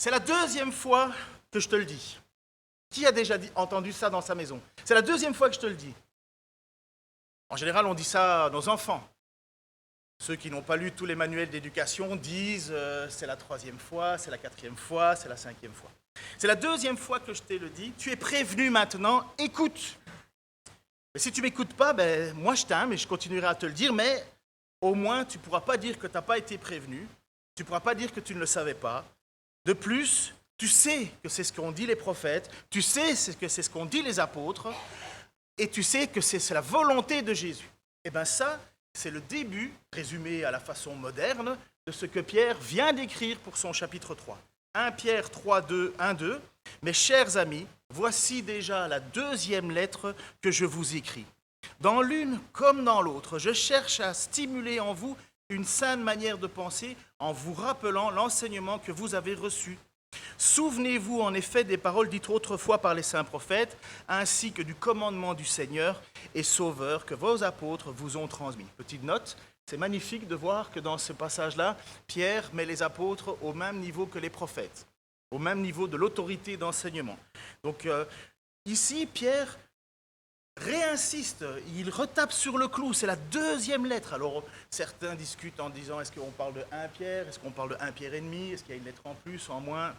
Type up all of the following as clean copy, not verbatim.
C'est la deuxième fois que je te le dis. Qui a déjà entendu ça dans sa maison? C'est la deuxième fois que je te le dis. En général, on dit ça à nos enfants. Ceux qui n'ont pas lu tous les manuels d'éducation disent c'est la troisième fois, c'est la quatrième fois, c'est la cinquième fois. C'est la deuxième fois que je te le dis. Tu es prévenu maintenant, écoute. Mais si tu ne m'écoutes pas, moi je t'aime et je continuerai à te le dire, mais au moins tu ne pourras pas dire que tu n'as pas été prévenu, tu ne pourras pas dire que tu ne le savais pas. De plus, tu sais que c'est ce qu'ont dit les prophètes, tu sais que c'est ce qu'ont dit les apôtres, et tu sais que c'est la volonté de Jésus. Et bien ça, c'est le début, résumé à la façon moderne, de ce que Pierre vient d'écrire pour son chapitre 3. 1 Pierre 3, 2, 1, 2. Mes chers amis, voici déjà la deuxième lettre que je vous écris. Dans l'une comme dans l'autre, je cherche à stimuler en vous une saine manière de penser en vous rappelant l'enseignement que vous avez reçu. Souvenez-vous en effet des paroles dites autrefois par les saints prophètes, ainsi que du commandement du Seigneur et Sauveur que vos apôtres vous ont transmis. Petite note, c'est magnifique de voir que dans ce passage-là, Pierre met les apôtres au même niveau que les prophètes, au même niveau de l'autorité d'enseignement. Donc ici, Pierre réinsiste, il retape sur le clou, c'est la deuxième lettre. Alors certains discutent en disant est-ce qu'on parle de 1 Pierre, est-ce qu'on parle de 1 Pierre et demi, est-ce qu'il y a une lettre en plus, en moins,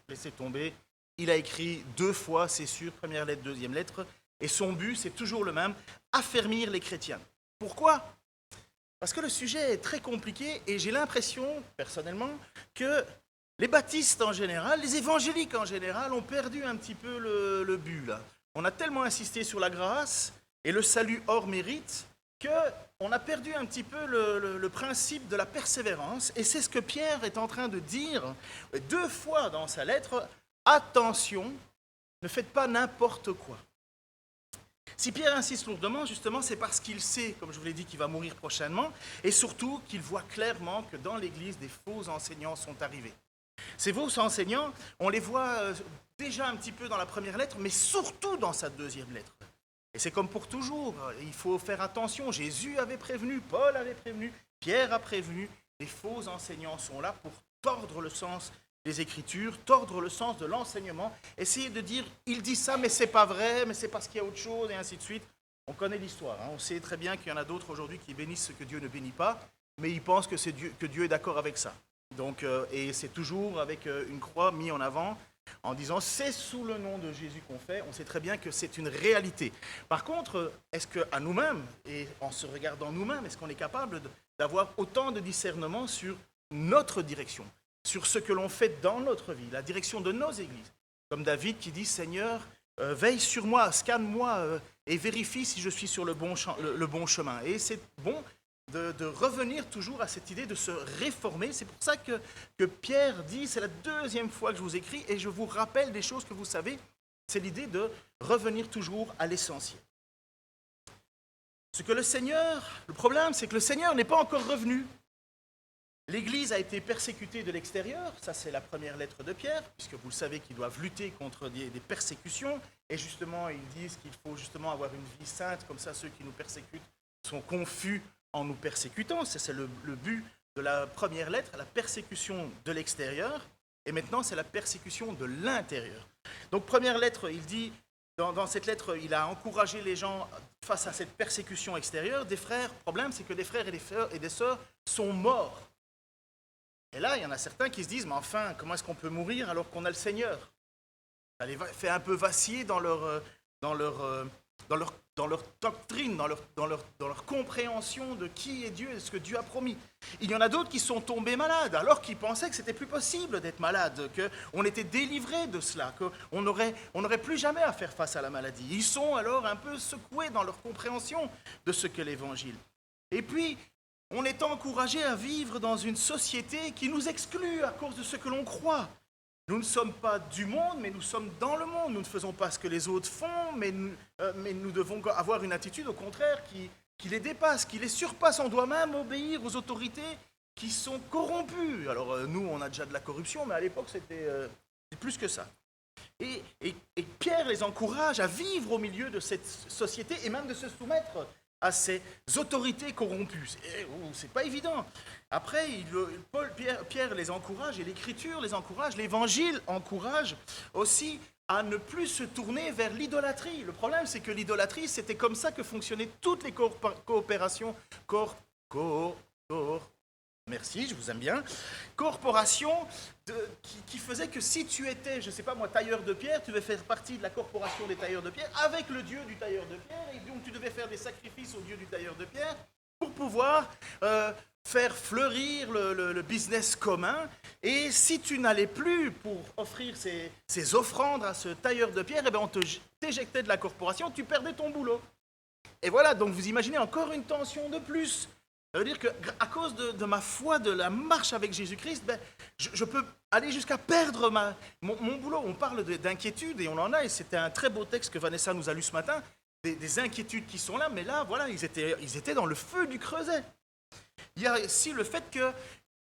laissez tomber. Il a écrit 2 fois, c'est sûr, première lettre, deuxième lettre, et son but c'est toujours le même, affermir les chrétiens. Pourquoi ? Parce que le sujet est très compliqué et j'ai l'impression, personnellement, que les baptistes en général, les évangéliques en général ont perdu un petit peu le but là. On a tellement insisté sur la grâce et le salut hors mérite qu'on a perdu un petit peu le principe de la persévérance. Et c'est ce que Pierre est en train de dire 2 fois dans sa lettre. Attention, ne faites pas n'importe quoi. Si Pierre insiste lourdement, justement, c'est parce qu'il sait, comme je vous l'ai dit, qu'il va mourir prochainement, et surtout qu'il voit clairement que dans l'Église, des faux enseignants sont arrivés. Ces faux enseignants, on les voit déjà un petit peu dans la première lettre, mais surtout dans sa deuxième lettre. Et c'est comme pour toujours, il faut faire attention. Jésus avait prévenu, Paul avait prévenu, Pierre a prévenu. Les faux enseignants sont là pour tordre le sens des Écritures, tordre le sens de l'enseignement, essayer de dire, il dit ça, mais c'est pas vrai, mais c'est parce qu'il y a autre chose, et ainsi de suite. On connaît l'histoire, on sait très bien qu'il y en a d'autres aujourd'hui qui bénissent ce que Dieu ne bénit pas, mais ils pensent que Dieu est d'accord avec ça. Donc, et c'est toujours avec une croix mise en avant, en disant c'est sous le nom de Jésus qu'on fait, on sait très bien que c'est une réalité. Par contre, est-ce qu'à nous-mêmes, et en se regardant nous-mêmes, est-ce qu'on est capable d'avoir autant de discernement sur notre direction, sur ce que l'on fait dans notre vie, la direction de nos églises? Comme David qui dit, Seigneur, veille sur moi, scanne-moi et vérifie si je suis sur le bon chemin. Et c'est bon de revenir toujours à cette idée de se réformer. C'est pour ça que Pierre dit, c'est la deuxième fois que je vous écris et je vous rappelle des choses que vous savez. C'est l'idée de revenir toujours à l'essentiel. Le problème, c'est que le Seigneur n'est pas encore revenu. L'Église a été persécutée de l'extérieur, ça c'est la première lettre de Pierre, puisque vous le savez qu'ils doivent lutter contre des persécutions, et justement ils disent qu'il faut justement avoir une vie sainte, comme ça ceux qui nous persécutent sont confus en nous persécutant. C'est le but de la première lettre, la persécution de l'extérieur, et maintenant c'est la persécution de l'intérieur. Donc première lettre, il dit, dans cette lettre, il a encouragé les gens face à cette persécution extérieure. Des frères, le problème c'est que des frères et des sœurs sont morts. Et là, il y en a certains qui se disent, mais enfin, comment est-ce qu'on peut mourir alors qu'on a le Seigneur? Ça les fait un peu vaciller dans leur doctrine, dans leur compréhension de qui est Dieu et de ce que Dieu a promis. Il y en a d'autres qui sont tombés malades, alors qu'ils pensaient que c'était plus possible d'être malade, qu'on était délivré de cela, qu'on n'aurait plus jamais à faire face à la maladie. Ils sont alors un peu secoués dans leur compréhension de ce qu'est l'Évangile. Et puis, on est encouragé à vivre dans une société qui nous exclut à cause de ce que l'on croit. Nous ne sommes pas du monde, mais nous sommes dans le monde. Nous ne faisons pas ce que les autres font, mais nous devons avoir une attitude, au contraire, qui les dépasse, qui les surpasse. On doit même obéir aux autorités qui sont corrompues. Alors nous, on a déjà de la corruption, mais à l'époque, c'était plus que ça. Et Pierre les encourage à vivre au milieu de cette société et même de se soumettre à ces autorités corrompues. C'est pas évident. Après, Pierre les encourage, et l'Écriture les encourage, l'Évangile encourage aussi à ne plus se tourner vers l'idolâtrie. Le problème, c'est que l'idolâtrie, c'était comme ça que fonctionnaient toutes les coopérations, merci, je vous aime bien, corporations qui faisaient que si tu étais, je ne sais pas moi, tailleur de pierre, tu devais faire partie de la corporation des tailleurs de pierre avec le dieu du tailleur de pierre, et donc tu devais faire des sacrifices au dieu du tailleur de pierre pour pouvoir faire fleurir le business commun. Et si tu n'allais plus pour offrir ces offrandes à ce tailleur de pierre, eh bien on t'éjectait de la corporation, tu perdais ton boulot. Et voilà, donc vous imaginez encore une tension de plus. Ça veut dire qu'à cause de ma foi, de la marche avec Jésus-Christ, ben, je peux aller jusqu'à perdre mon boulot. On parle d'inquiétude, et on en a, et c'était un très beau texte que Vanessa nous a lu ce matin, des inquiétudes qui sont là, mais là, voilà, ils étaient dans le feu du creuset. Il y a aussi le fait que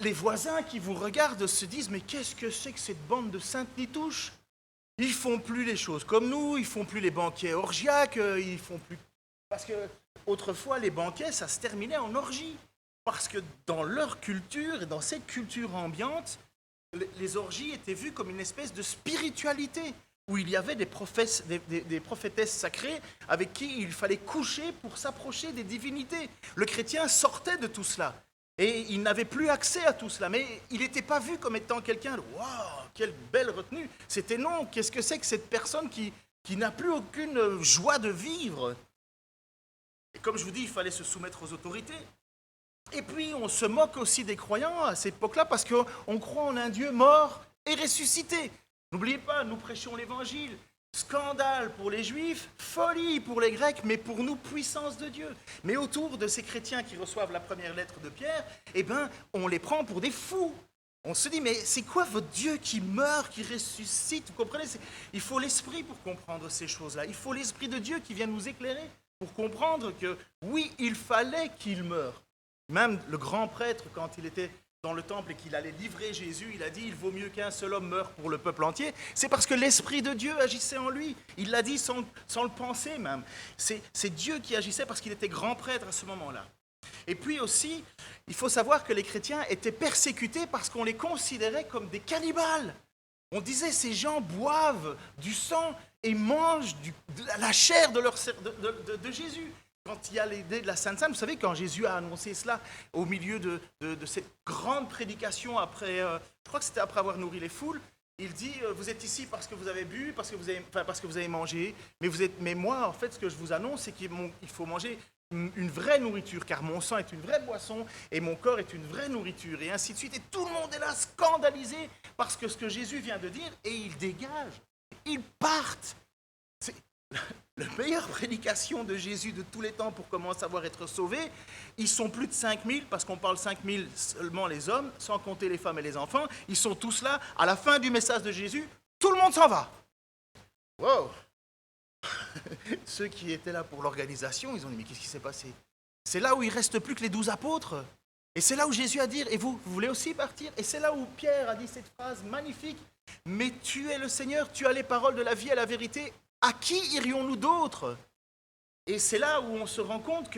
les voisins qui vous regardent se disent « Mais qu'est-ce que c'est que cette bande de sainte-nitouches ? Ils font plus les choses comme nous, ils font plus les banquets orgiaques, ils font plus... » Parce que autrefois, les banquets, ça se terminait en orgie. Parce que dans leur culture et dans cette culture ambiante, les orgies étaient vues comme une espèce de spiritualité, où il y avait des prophétesses sacrées avec qui il fallait coucher pour s'approcher des divinités. Le chrétien sortait de tout cela. Et il n'avait plus accès à tout cela. Mais il n'était pas vu comme étant quelqu'un de « Waouh, quelle belle retenue !» C'était non, qu'est-ce que c'est que cette personne qui n'a plus aucune joie de vivre ? Et comme je vous dis, il fallait se soumettre aux autorités. Et puis, on se moque aussi des croyants à cette époque-là parce qu'on croit en un Dieu mort et ressuscité. N'oubliez pas, nous prêchons l'Évangile. Scandale pour les Juifs, folie pour les Grecs, mais pour nous, puissance de Dieu. Mais autour de ces chrétiens qui reçoivent la première lettre de Pierre, eh ben, on les prend pour des fous. On se dit, mais c'est quoi votre Dieu qui meurt, qui ressuscite ? Vous comprenez ? Il faut l'esprit pour comprendre ces choses-là. Il faut l'esprit de Dieu qui vient nous éclairer pour comprendre que, oui, il fallait qu'il meure. Même le grand prêtre, quand il était dans le temple et qu'il allait livrer Jésus, il a dit « Il vaut mieux qu'un seul homme meure pour le peuple entier ». C'est parce que l'Esprit de Dieu agissait en lui. Il l'a dit sans le penser même. C'est Dieu qui agissait parce qu'il était grand prêtre à ce moment-là. Et puis aussi, il faut savoir que les chrétiens étaient persécutés parce qu'on les considérait comme des cannibales. On disait « Ces gens boivent du sang et mangent la chair de Jésus ». Quand il y a l'idée de la Sainte Seine, vous savez, quand Jésus a annoncé cela au milieu de cette grande prédication, je crois que c'était après avoir nourri les foules, il dit, vous êtes ici parce que vous avez bu, parce que vous avez mangé, mais moi, en fait, ce que je vous annonce, c'est qu'il faut manger une vraie nourriture, car mon sang est une vraie boisson et mon corps est une vraie nourriture, et ainsi de suite. Et tout le monde est là, scandalisé, parce que ce que Jésus vient de dire, et ils dégagent, ils partent. C'est la meilleure prédication de Jésus de tous les temps pour comment savoir être sauvé. Ils sont plus de 5000, parce qu'on parle 5000 seulement les hommes, sans compter les femmes et les enfants. Ils sont tous là. À la fin du message de Jésus, tout le monde s'en va. Wow. Ceux qui étaient là pour l'organisation, ils ont dit, mais qu'est-ce qui s'est passé ? C'est là où il ne reste plus que les 12 apôtres. Et c'est là où Jésus a dit, et vous voulez aussi partir ? Et c'est là où Pierre a dit cette phrase magnifique, mais tu es le Seigneur, tu as les paroles de la vie et la vérité. À qui irions-nous d'autres ? Et c'est là où on se rend compte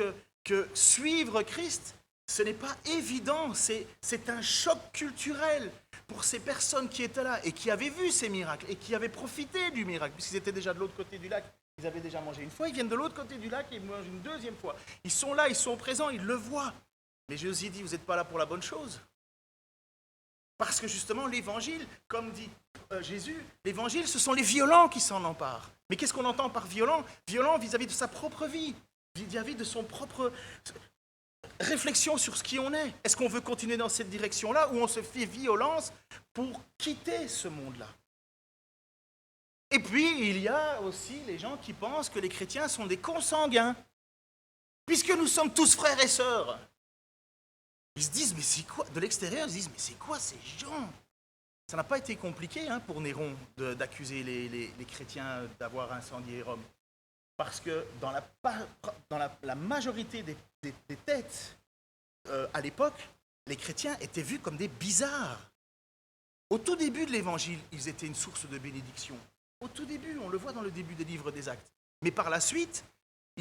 que suivre Christ, ce n'est pas évident, c'est un choc culturel pour ces personnes qui étaient là et qui avaient vu ces miracles et qui avaient profité du miracle, puisqu'ils étaient déjà de l'autre côté du lac, ils avaient déjà mangé une fois, ils viennent de l'autre côté du lac et ils mangent une deuxième fois. Ils sont là, ils sont présents, ils le voient. Mais Jésus dit, vous n'êtes pas là pour la bonne chose. Parce que justement, l'évangile, comme dit Jésus, l'évangile, ce sont les violents qui s'en emparent. Mais qu'est-ce qu'on entend par violent ? Violent vis-à-vis de sa propre vie, vis-à-vis de son propre réflexion sur ce qui on est. Est-ce qu'on veut continuer dans cette direction-là ou on se fait violence pour quitter ce monde-là ? Et puis, il y a aussi les gens qui pensent que les chrétiens sont des consanguins, puisque nous sommes tous frères et sœurs. Ils se disent, mais c'est quoi ? De l'extérieur, ils se disent, mais c'est quoi ces gens ? Ça n'a pas été compliqué pour Néron d'accuser les chrétiens d'avoir incendié Rome. Parce que dans la majorité des têtes, à l'époque, les chrétiens étaient vus comme des bizarres. Au tout début de l'Évangile, ils étaient une source de bénédiction. Au tout début, on le voit dans le début des livres des Actes. Mais par la suite,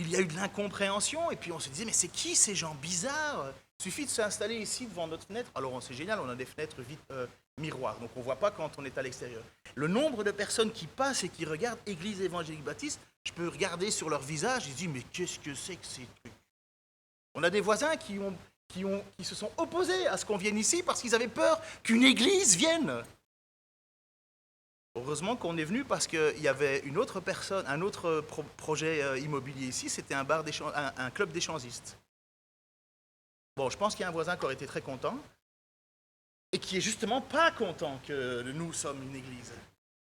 il y a eu de l'incompréhension, et puis on se disait, mais c'est qui ces gens bizarres? Il suffit de s'installer ici devant notre fenêtre. Alors c'est génial, on a des fenêtres miroirs, donc on ne voit pas quand on est à l'extérieur. Le nombre de personnes qui passent et qui regardent Église évangélique baptiste, je peux regarder sur leur visage, et je dis, mais qu'est-ce que c'est que ces trucs? On a des voisins qui se sont opposés à ce qu'on vienne ici parce qu'ils avaient peur qu'une église vienne. Heureusement qu'on est venu parce qu'il y avait une autre personne, un autre projet immobilier ici, c'était un club d'échangistes. Bon, je pense qu'il y a un voisin qui aurait été très content et qui est justement pas content que nous sommes une église.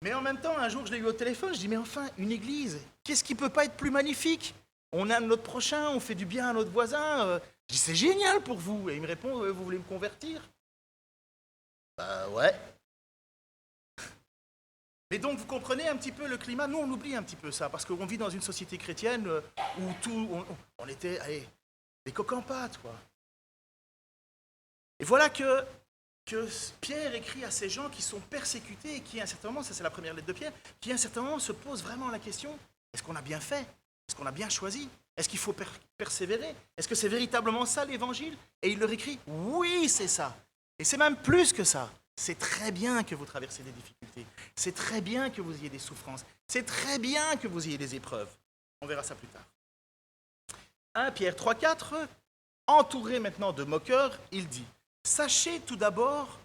Mais en même temps, un jour, je l'ai eu au téléphone, je dis, mais enfin, une église, qu'est-ce qui peut pas être plus magnifique? On aime notre prochain, on fait du bien à notre voisin. Je dis, c'est génial pour vous. Et il me répond, vous voulez me convertir? Ouais. Mais donc, vous comprenez un petit peu le climat. Nous, on oublie un petit peu ça, parce qu'on vit dans une société chrétienne où on était, des coqs en pâte, quoi. Et voilà que Pierre écrit à ces gens qui sont persécutés et qui, à un certain moment, ça c'est la première lettre de Pierre, qui, à un certain moment, se posent vraiment la question, est-ce qu'on a bien fait? Est-ce qu'on a bien choisi? Est-ce qu'il faut persévérer? Est-ce que c'est véritablement ça l'évangile? Et il leur écrit, oui, c'est ça. Et c'est même plus que ça. C'est très bien que vous traversez des difficultés. C'est très bien que vous ayez des souffrances. C'est très bien que vous ayez des épreuves. On verra ça plus tard. 1 Pierre 3,4, entouré maintenant de moqueurs, il dit, sachez tout d'abord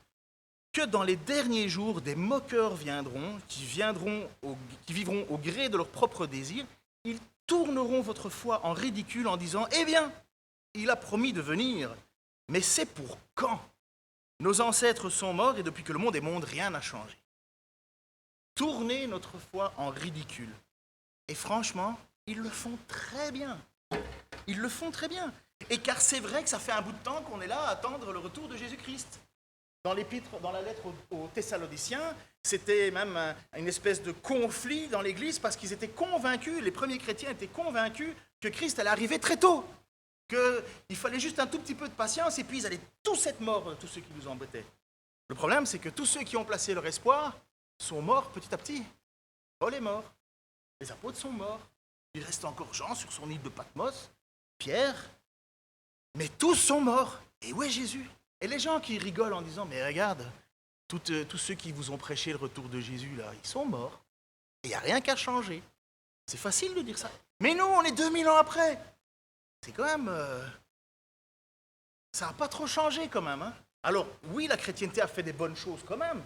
que dans les derniers jours, des moqueurs viendront, qui vivront au gré de leurs propres désirs. Ils tourneront votre foi en ridicule en disant, eh bien, il a promis de venir, mais c'est pour quand? Nos ancêtres sont morts et depuis que le monde est monde, rien n'a changé. Tourner notre foi en ridicule. Et franchement, ils le font très bien. Ils le font très bien. Et car c'est vrai que ça fait un bout de temps qu'on est là à attendre le retour de Jésus-Christ. Dans la lettre aux Thessaloniciens, c'était même une espèce de conflit dans l'Église parce qu'ils étaient convaincus, les premiers chrétiens étaient convaincus que Christ allait arriver très tôt, qu'il fallait juste un tout petit peu de patience et puis ils allaient tous être morts, tous ceux qui nous embêtaient. Le problème, c'est que tous ceux qui ont placé leur espoir sont morts petit à petit. Paul est mort, les apôtres sont morts, il reste encore Jean sur son île de Patmos, Pierre, mais tous sont morts. Et où est Jésus? Et les gens qui rigolent en disant, mais regarde, tous ceux qui vous ont prêché le retour de Jésus, là, ils sont morts. Et il n'y a rien qu'à changer. C'est facile de dire ça. Mais nous, on est 2000 ans après. C'est quand même... ça n'a pas trop changé quand même. Hein. Alors, oui, la chrétienté a fait des bonnes choses quand même,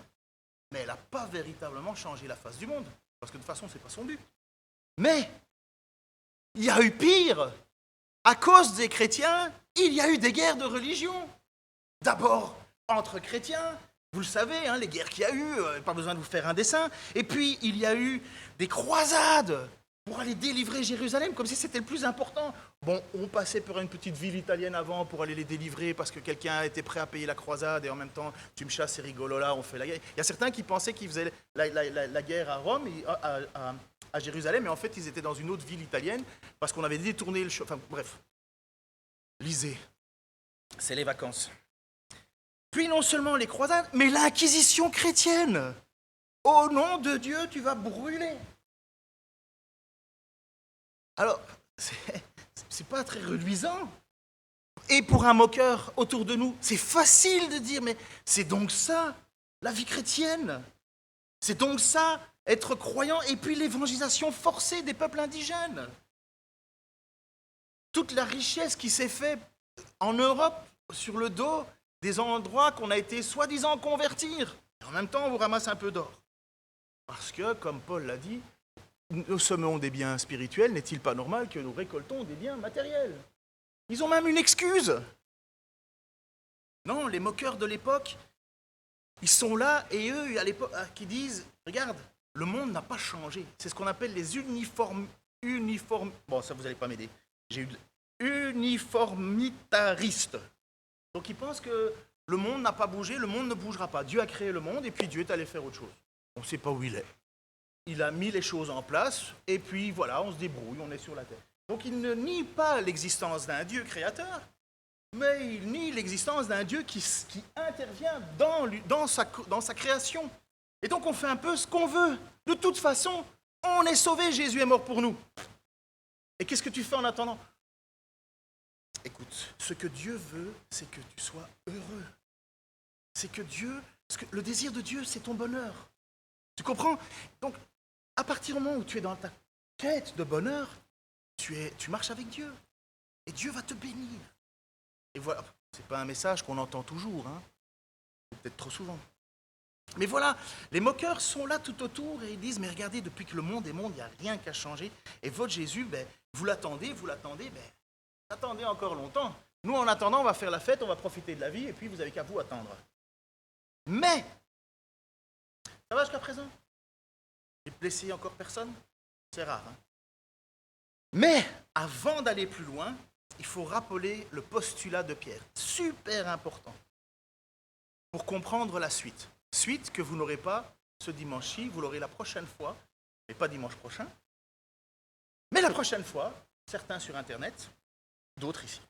mais elle n'a pas véritablement changé la face du monde. Parce que de toute façon, ce n'est pas son but. Mais, il y a eu pire. À cause des chrétiens, il y a eu des guerres de religion. D'abord, entre chrétiens, vous le savez, hein, les guerres qu'il y a eu, pas besoin de vous faire un dessin. Et puis, il y a eu des croisades pour aller délivrer Jérusalem, comme si c'était le plus important. Bon, on passait par une petite ville italienne avant pour aller les délivrer parce que quelqu'un était prêt à payer la croisade et en même temps, tu me chasses, c'est rigolo là, on fait la guerre. Il y a certains qui pensaient qu'ils faisaient la guerre à Rome, à Jérusalem, mais en fait, ils étaient dans une autre ville italienne parce qu'on avait détourné le chemin. Enfin, bref. Lisez. C'est les vacances. Puis non seulement les croisades, mais l'inquisition chrétienne. Au nom de Dieu, tu vas brûler. Alors, c'est pas très reluisant. Et pour un moqueur autour de nous, c'est facile de dire, mais c'est donc ça, la vie chrétienne. C'est donc ça, être croyant, et puis l'évangélisation forcée des peuples indigènes. Toute la richesse qui s'est faite en Europe, sur le dos des endroits qu'on a été soi-disant convertir. Et en même temps, on vous ramasse un peu d'or. Parce que, comme Paul l'a dit, nous semons des biens spirituels, n'est-il pas normal que nous récoltons des biens matériels? Ils ont même une excuse. Non, les moqueurs de l'époque, ils sont là et eux, à l'époque, qui disent, regarde, le monde n'a pas changé. C'est ce qu'on appelle les Bon, ça vous n'allez pas m'aider. J'ai eu uniformitaristes. Donc ils pensent que le monde n'a pas bougé, le monde ne bougera pas. Dieu a créé le monde et puis Dieu est allé faire autre chose. On ne sait pas où il est. Il a mis les choses en place et puis voilà, on se débrouille, on est sur la terre. Donc il ne nie pas l'existence d'un Dieu créateur, mais il nie l'existence d'un Dieu qui intervient dans sa création. Et donc on fait un peu ce qu'on veut. De toute façon, on est sauvé, Jésus est mort pour nous. Et qu'est-ce que tu fais en attendant? Écoute, ce que Dieu veut, c'est que tu sois heureux. C'est que le désir de Dieu, c'est ton bonheur. Tu comprends? Donc, à partir du moment où tu es dans ta quête de bonheur, tu marches avec Dieu. Et Dieu va te bénir. Et voilà, c'est pas un message qu'on entend toujours, hein. Peut-être trop souvent. Mais voilà, les moqueurs sont là tout autour et ils disent, mais regardez, depuis que le monde est monde, il n'y a rien qu'à changer. Et votre Jésus, vous l'attendez, attendez encore longtemps. Nous, en attendant, on va faire la fête, on va profiter de la vie, et puis vous avez qu'à vous attendre. Mais, ça va jusqu'à présent? J'ai blessé encore personne? C'est rare, hein? Mais, avant d'aller plus loin, il faut rappeler le postulat de Pierre. Super important. Pour comprendre la suite. Suite que vous n'aurez pas ce dimanche-ci, vous l'aurez la prochaine fois, mais pas dimanche prochain. Mais la prochaine fois, certains sur Internet, d'autres ici.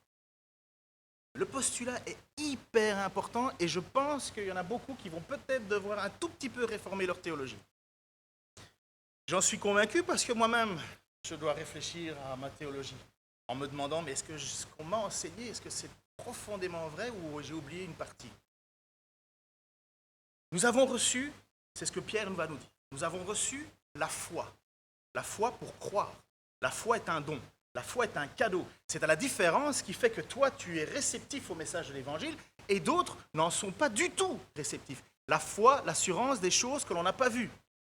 Le postulat est hyper important et je pense qu'il y en a beaucoup qui vont peut-être devoir un tout petit peu réformer leur théologie. J'en suis convaincu parce que moi-même, je dois réfléchir à ma théologie en me demandant, mais est-ce que ce qu'on m'a enseigné, est-ce que c'est profondément vrai ou j'ai oublié une partie? Nous avons reçu, c'est ce que Pierre va nous dire, nous avons reçu la foi. La foi pour croire. La foi est un don. La foi est un cadeau. C'est à la différence qui fait que toi, tu es réceptif au message de l'Évangile et d'autres n'en sont pas du tout réceptifs. La foi, l'assurance des choses que l'on n'a pas vues.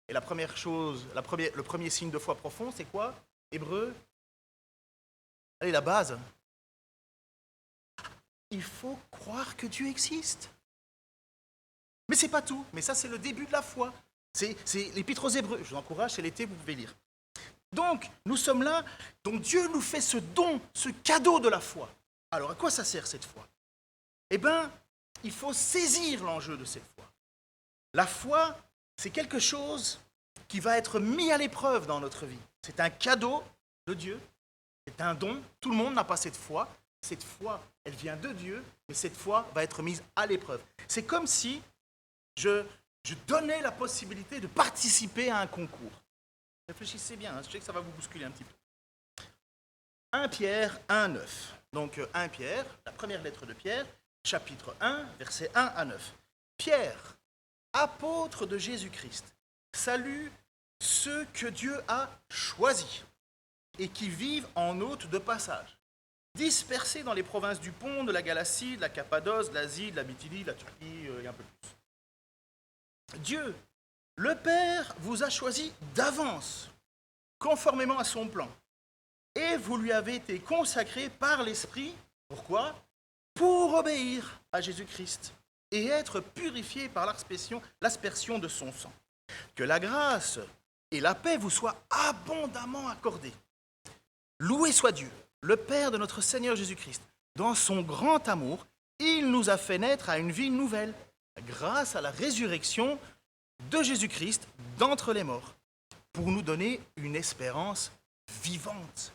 Et la première chose, le premier signe de foi profond, c'est quoi? Hébreu. Allez, la base. Il faut croire que Dieu existe. Mais c'est pas tout. Mais ça, c'est le début de la foi. C'est l'Épître aux Hébreux. Je vous encourage, c'est l'été, vous pouvez lire. Donc, nous sommes là. Donc, Dieu nous fait ce don, ce cadeau de la foi. Alors, à quoi ça sert cette foi? Eh bien, il faut saisir l'enjeu de cette foi. La foi, c'est quelque chose qui va être mis à l'épreuve dans notre vie. C'est un cadeau de Dieu. C'est un don. Tout le monde n'a pas cette foi. Cette foi, elle vient de Dieu, mais cette foi va être mise à l'épreuve. C'est comme si je donnais la possibilité de participer à un concours. Réfléchissez bien, hein, je sais que ça va vous bousculer un petit peu. 1 Pierre 1,9. Donc 1 Pierre, la première lettre de Pierre, chapitre 1, versets 1 à 9. Pierre, apôtre de Jésus-Christ, salue ceux que Dieu a choisis et qui vivent en hôtes de passage, dispersés dans les provinces du Pont, de la Galatie, de la Cappadoce, de l'Asie, de la Bithynie, de la Turquie et un peu plus. Dieu, le Père, vous a choisi d'avance, conformément à son plan. Et vous lui avez été consacrés par l'Esprit. Pourquoi? Pour obéir à Jésus-Christ et être purifiés par l'aspersion de son sang. Que la grâce et la paix vous soient abondamment accordées. Loué soit Dieu, le Père de notre Seigneur Jésus-Christ. Dans son grand amour, il nous a fait naître à une vie nouvelle, grâce à la résurrection de Jésus-Christ d'entre les morts, pour nous donner une espérance vivante.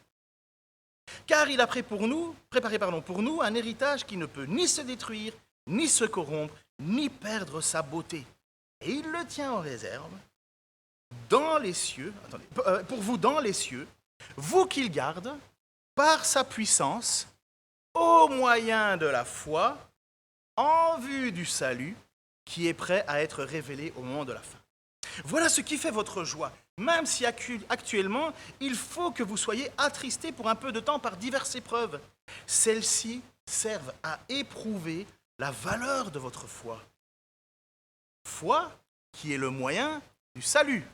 Car il a préparé pour nous un héritage qui ne peut ni se détruire, ni se corrompre, ni perdre sa beauté. Et il le tient en réserve dans les cieux, pour vous dans les cieux, vous qu'il garde par sa puissance, au moyen de la foi, en vue du salut, qui est prêt à être révélé au moment de la fin. Voilà ce qui fait votre joie, même si actuellement, il faut que vous soyez attristés pour un peu de temps par diverses épreuves. Celles-ci servent à éprouver la valeur de votre foi. Foi qui est le moyen du salut.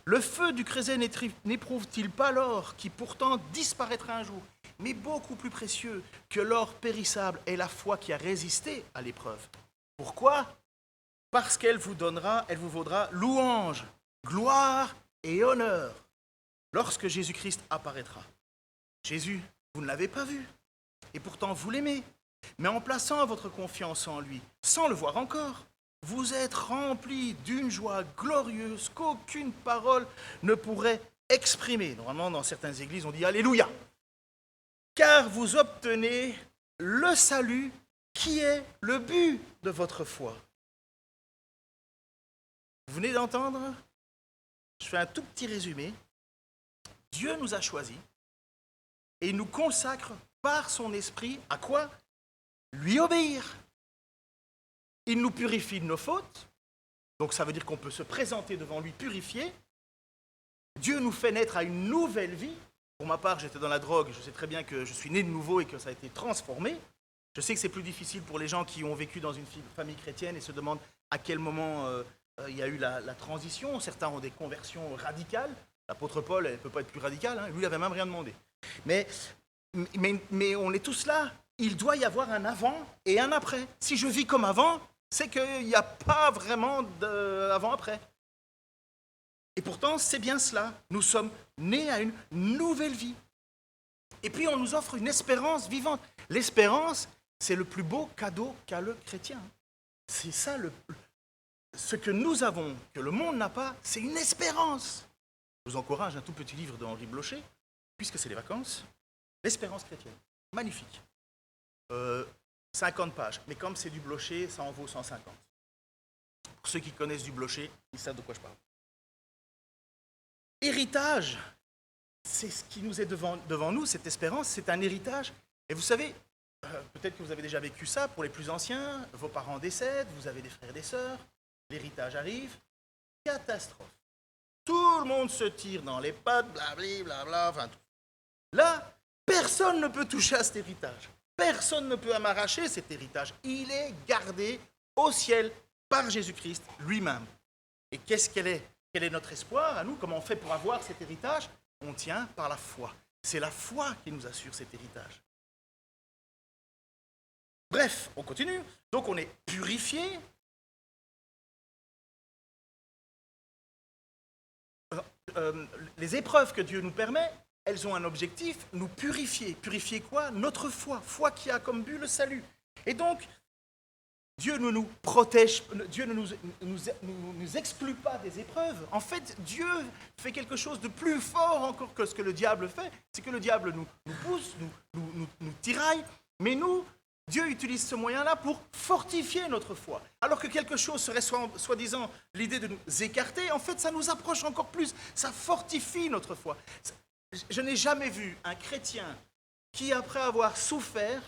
Le feu du chrétien n'éprouve-t-il pas l'or qui pourtant disparaîtra un jour, mais beaucoup plus précieux que l'or périssable est la foi qui a résisté à l'épreuve. Pourquoi? Parce qu'elle vous vaudra louange, gloire et honneur lorsque Jésus-Christ apparaîtra. Jésus, vous ne l'avez pas vu, et pourtant vous l'aimez. Mais en plaçant votre confiance en lui, sans le voir encore, vous êtes remplis d'une joie glorieuse qu'aucune parole ne pourrait exprimer. Normalement, dans certaines églises, on dit Alléluia. Car vous obtenez le salut qui est le but de votre foi. Vous venez d'entendre? Je fais un tout petit résumé. Dieu nous a choisis, et il nous consacre par son esprit à quoi? Lui obéir. Il nous purifie de nos fautes, donc ça veut dire qu'on peut se présenter devant lui purifié. Dieu nous fait naître à une nouvelle vie. Pour ma part, j'étais dans la drogue, je sais très bien que je suis né de nouveau et que ça a été transformé. Je sais que c'est plus difficile pour les gens qui ont vécu dans une famille chrétienne et se demandent à quel moment il y a eu la transition. Certains ont des conversions radicales. L'apôtre Paul, elle ne peut pas être plus radicale, hein. Lui, il n'avait même rien demandé. Mais on est tous là. Il doit y avoir un avant et un après. Si je vis comme avant, c'est qu'il n'y a pas vraiment d'avant-après. Et pourtant, c'est bien cela. Nous sommes nés à une nouvelle vie. Et puis, on nous offre une espérance vivante. L'espérance, c'est le plus beau cadeau qu'a le chrétien. C'est ça, ce que nous avons, que le monde n'a pas, c'est une espérance. Je vous encourage un tout petit livre de Henri Blocher, puisque c'est les vacances. L'espérance chrétienne. Magnifique. 50 pages. Mais comme c'est du Blocher, ça en vaut 150. Pour ceux qui connaissent du Blocher, ils savent de quoi je parle. Héritage, c'est ce qui nous est devant nous, cette espérance, c'est un héritage. Et vous savez, peut-être que vous avez déjà vécu ça, pour les plus anciens, vos parents décèdent, vous avez des frères et des sœurs, l'héritage arrive, catastrophe. Tout le monde se tire dans les pattes, blabli, blabla, enfin tout. Là, personne ne peut toucher à cet héritage. Personne ne peut m'arracher cet héritage. Il est gardé au ciel par Jésus-Christ lui-même. Et quel est notre espoir à nous? Comment on fait pour avoir cet héritage? On tient par la foi. C'est la foi qui nous assure cet héritage. Bref, on continue. Donc on est purifié. Les épreuves que Dieu nous permet, elles ont un objectif, nous purifier. Purifier quoi? Notre foi. Foi qui a comme but le salut. Et donc, Dieu ne nous protège, Dieu ne nous exclut pas des épreuves. En fait, Dieu fait quelque chose de plus fort encore que ce que le diable fait. C'est que le diable nous pousse, nous tiraille, mais nous, Dieu utilise ce moyen-là pour fortifier notre foi. Alors que quelque chose serait soi-disant l'idée de nous écarter, en fait, ça nous approche encore plus. Ça fortifie notre foi. Je n'ai jamais vu un chrétien qui, après avoir souffert,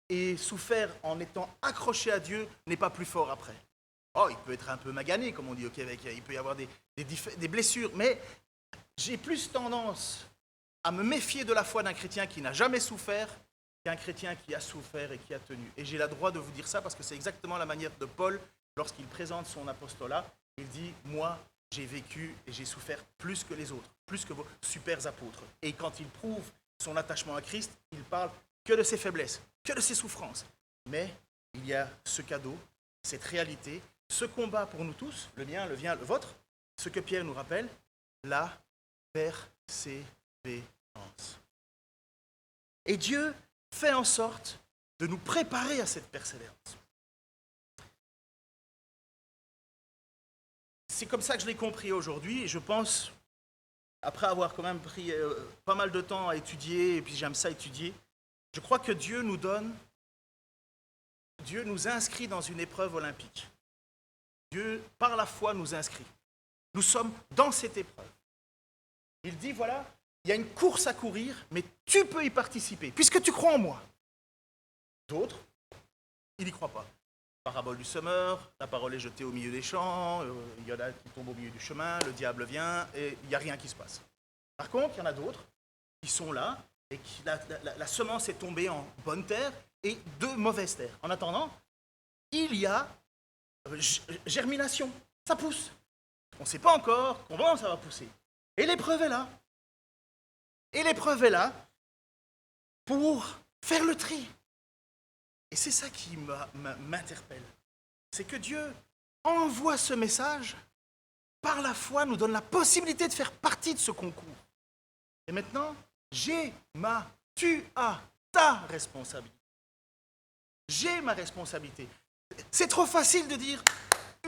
et souffert en étant accroché à Dieu, n'est pas plus fort après. Oh, il peut être un peu magané, comme on dit au Québec, il peut y avoir des blessures, mais j'ai plus tendance à me méfier de la foi d'un chrétien qui n'a jamais souffert qu'un chrétien qui a souffert et qui a tenu. Et j'ai le droit de vous dire ça parce que c'est exactement la manière de Paul, lorsqu'il présente son apostolat, il dit « Moi, j'ai vécu et j'ai souffert plus que les autres, plus que vos super apôtres. » Et quand il prouve son attachement à Christ, il parle que de ses faiblesses, que de ses souffrances. Mais il y a ce cadeau, cette réalité, ce combat pour nous tous, le mien, le vôtre, ce que Pierre nous rappelle, la persévérance. Et Dieu fait en sorte de nous préparer à cette persévérance. C'est comme ça que je l'ai compris aujourd'hui, et je pense, après avoir quand même pris pas mal de temps à étudier, et puis j'aime ça étudier, je crois que Dieu nous inscrit dans une épreuve olympique. Dieu, par la foi, nous inscrit. Nous sommes dans cette épreuve. Il dit, voilà, il y a une course à courir, mais tu peux y participer, puisque tu crois en moi. D'autres, ils n'y croient pas. Parabole du semeur, la parole est jetée au milieu des champs, il y en a qui tombent au milieu du chemin, le diable vient, et il n'y a rien qui se passe. Par contre, il y en a d'autres qui sont là, et la semence est tombée en bonne terre et de mauvaise terre. En attendant, il y a germination, ça pousse. On ne sait pas encore comment ça va pousser. Et l'épreuve est là. Et l'épreuve est là pour faire le tri. Et c'est ça qui m'interpelle. C'est que Dieu envoie ce message, par la foi, nous donne la possibilité de faire partie de ce concours. Et maintenant, tu as ta responsabilité. J'ai ma responsabilité. C'est trop facile de dire,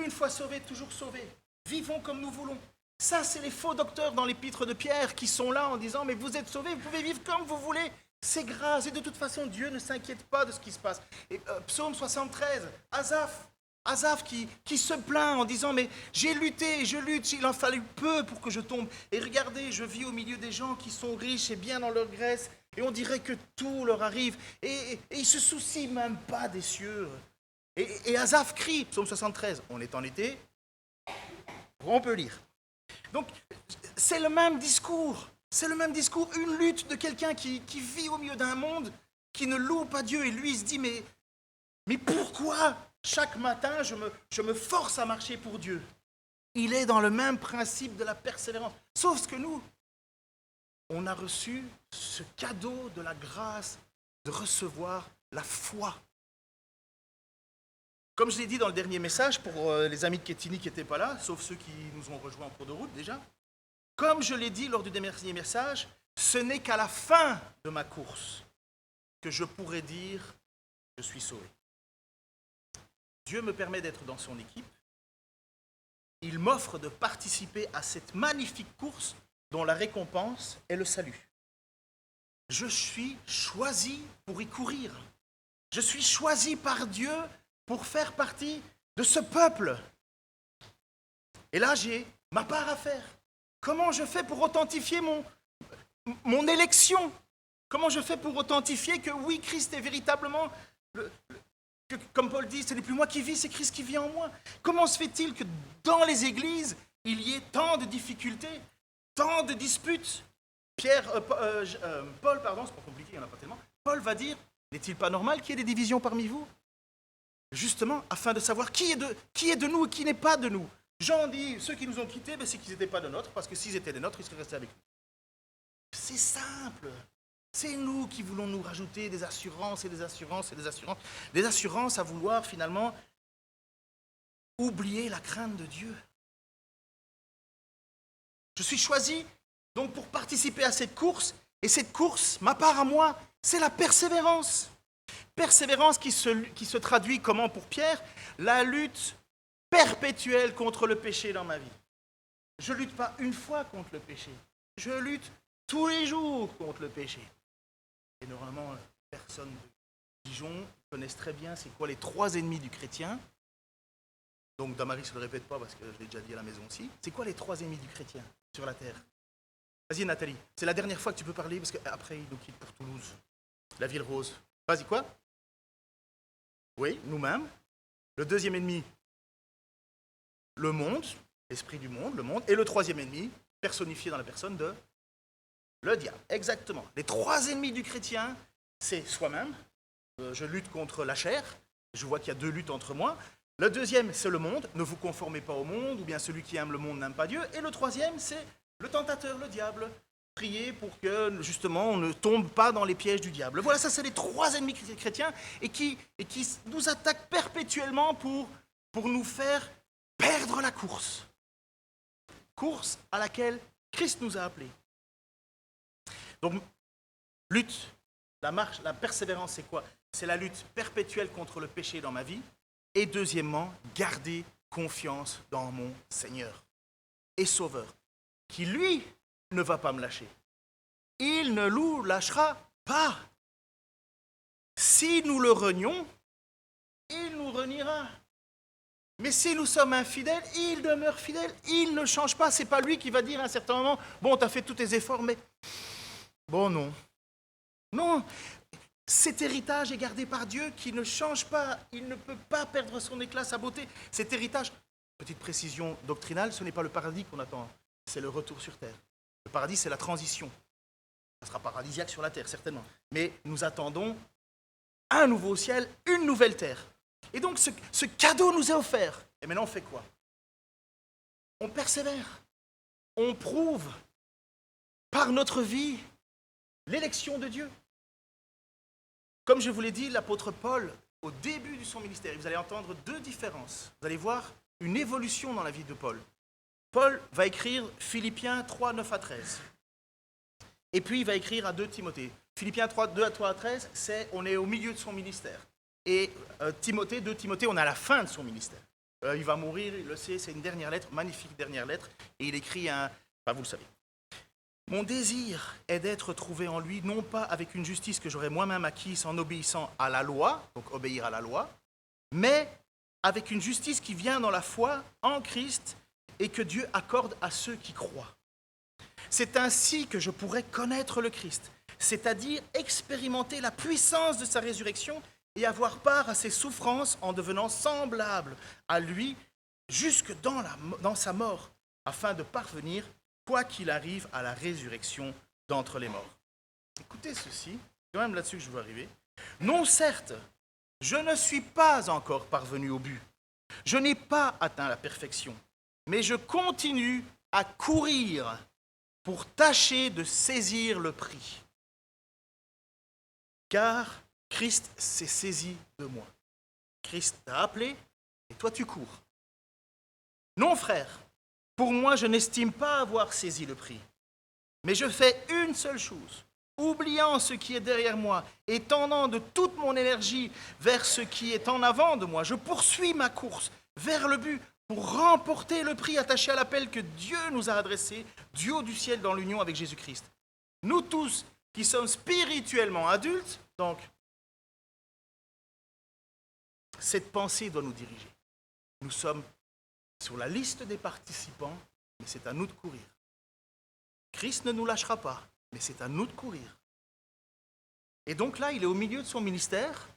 une fois sauvé, toujours sauvé. Vivons comme nous voulons. Ça, c'est les faux docteurs dans l'épître de Pierre qui sont là en disant, mais vous êtes sauvés, vous pouvez vivre comme vous voulez. C'est grâce. Et de toute façon, Dieu ne s'inquiète pas de ce qui se passe. Et, Psaume 73, Asaph qui se plaint en disant, mais j'ai lutté, je lutte, il en fallut peu pour que je tombe. Et regardez, je vis au milieu des gens qui sont riches et bien dans leur graisse, Et on dirait que tout leur arrive. Et ils ne se soucient même pas des cieux. Et Asaph crie, psaume 73, on est en été, on peut lire. Donc, c'est le même discours. C'est le même discours, une lutte de quelqu'un qui vit au milieu d'un monde, qui ne loue pas Dieu. Et lui, il se dit, mais pourquoi chaque matin, je me force à marcher pour Dieu? Il est dans le même principe de la persévérance. Sauf que nous, on a reçu ce cadeau de la grâce de recevoir la foi. Comme je l'ai dit dans le dernier message, pour les amis de Kétini qui n'étaient pas là, sauf ceux qui nous ont rejoints en cours de route déjà, comme je l'ai dit lors du dernier message, ce n'est qu'à la fin de ma course que je pourrai dire « je suis sauvé ». Dieu me permet d'être dans son équipe. Il m'offre de participer à cette magnifique course dont la récompense est le salut. Je suis choisi pour y courir. Je suis choisi par Dieu pour faire partie de ce peuple. Et là, j'ai ma part à faire. Comment je fais pour authentifier mon élection? Comment je fais pour authentifier que oui, Christ est véritablement, comme Paul dit, ce n'est plus moi qui vis, c'est Christ qui vit en moi. Comment se fait-il que dans les églises, il y ait tant de difficultés, tant de disputes? Paul, pardon, c'est pas compliqué, il n'y en a pas tellement. Paul va dire, n'est-il pas normal qu'il y ait des divisions parmi vous? Justement, afin de savoir qui est de nous et qui n'est pas de nous. Jean dit, ceux qui nous ont quittés, c'est qu'ils n'étaient pas de nôtres, parce que s'ils étaient des nôtres, ils seraient restés avec nous. C'est simple. C'est nous qui voulons nous rajouter des assurances et des assurances et des assurances. Des assurances à vouloir finalement oublier la crainte de Dieu. Je suis choisi donc pour participer à cette course, et cette course, ma part à moi, c'est la persévérance. Persévérance qui se traduit comment pour Pierre? La lutte perpétuelle contre le péché dans ma vie. Je ne lutte pas une fois contre le péché. Je lutte tous les jours contre le péché. Et normalement, les personnes de Dijon connaissent très bien c'est quoi les 3 ennemis du chrétien. Donc Damary ne se le répète pas parce que je l'ai déjà dit à la maison aussi. C'est quoi les 3 ennemis du chrétien sur la terre? Vas-y Nathalie, c'est la dernière fois que tu peux parler parce qu'après il nous quitte pour Toulouse. La ville rose. Vas-y, quoi? Oui, nous-mêmes. Le 2e ennemi, le monde, l'esprit du monde, le monde. Et le 3e ennemi, personnifié dans la personne de le diable. Exactement. Les 3 ennemis du chrétien, c'est soi-même. Je lutte contre la chair. Je vois qu'il y a 2 luttes entre moi. Le 2e, c'est le monde. Ne vous conformez pas au monde, ou bien celui qui aime le monde n'aime pas Dieu. Et le 3e, c'est le tentateur, le diable. Prier pour que, justement, on ne tombe pas dans les pièges du diable. Voilà, ça, c'est les 3 ennemis chrétiens et qui nous attaquent perpétuellement pour nous faire perdre la course. Course à laquelle Christ nous a appelés. Donc, lutte, la marche, la persévérance, c'est quoi? C'est la lutte perpétuelle contre le péché dans ma vie. Et deuxièmement, garder confiance dans mon Seigneur et Sauveur, qui, lui, ne va pas me lâcher. Il ne nous lâchera pas. Si nous le renions, il nous reniera. Mais si nous sommes infidèles, il demeure fidèle. Il ne change pas. Ce n'est pas lui qui va dire à un certain moment, bon, tu as fait tous tes efforts, mais bon, non. Non. Cet héritage est gardé par Dieu qui ne change pas. Il ne peut pas perdre son éclat, sa beauté. Cet héritage, petite précision doctrinale, ce n'est pas le paradis qu'on attend, c'est le retour sur terre. Le paradis, c'est la transition. Ça sera paradisiaque sur la terre, certainement. Mais nous attendons un nouveau ciel, une nouvelle terre. Et donc, ce cadeau nous est offert. Et maintenant, on fait quoi? On persévère. On prouve par notre vie l'élection de Dieu. Comme je vous l'ai dit, l'apôtre Paul, au début de son ministère, vous allez entendre 2 différences. Vous allez voir une évolution dans la vie de Paul. Paul va écrire Philippiens 3, 9 à 13. Et puis il va écrire à 2 Timothée. Philippiens 3, 2 à 3 à 13, on est au milieu de son ministère. Et 2 Timothée, on est à la fin de son ministère. Il va mourir, il le sait, c'est une dernière lettre, magnifique dernière lettre. Et il écrit vous le savez. Mon désir est d'être trouvé en lui, non pas avec une justice que j'aurais moi-même acquise en obéissant à la loi, donc obéir à la loi, mais avec une justice qui vient dans la foi en Christ et que Dieu accorde à ceux qui croient. C'est ainsi que je pourrais connaître le Christ, c'est-à-dire expérimenter la puissance de sa résurrection et avoir part à ses souffrances en devenant semblable à lui jusque dans sa mort, afin de parvenir, quoi qu'il arrive, à la résurrection d'entre les morts. Écoutez ceci, c'est quand même là-dessus que je veux arriver. Non, certes, je ne suis pas encore parvenu au but. Je n'ai pas atteint la perfection, mais je continue à courir pour tâcher de saisir le prix. Car Christ s'est saisi de moi. Christ t'a appelé et toi tu cours. Non, frère, pour moi je n'estime pas avoir saisi le prix, mais je fais une seule chose. Oubliant ce qui est derrière moi et tendant de toute mon énergie vers ce qui est en avant de moi, je poursuis ma course vers le but pour remporter le prix attaché à l'appel que Dieu nous a adressé du haut du ciel dans l'union avec Jésus-Christ. Nous tous qui sommes spirituellement adultes, donc, cette pensée doit nous diriger. Nous sommes sur la liste des participants, mais c'est à nous de courir. Christ ne nous lâchera pas, mais c'est à nous de courir. Et donc là, il est au milieu de son ministère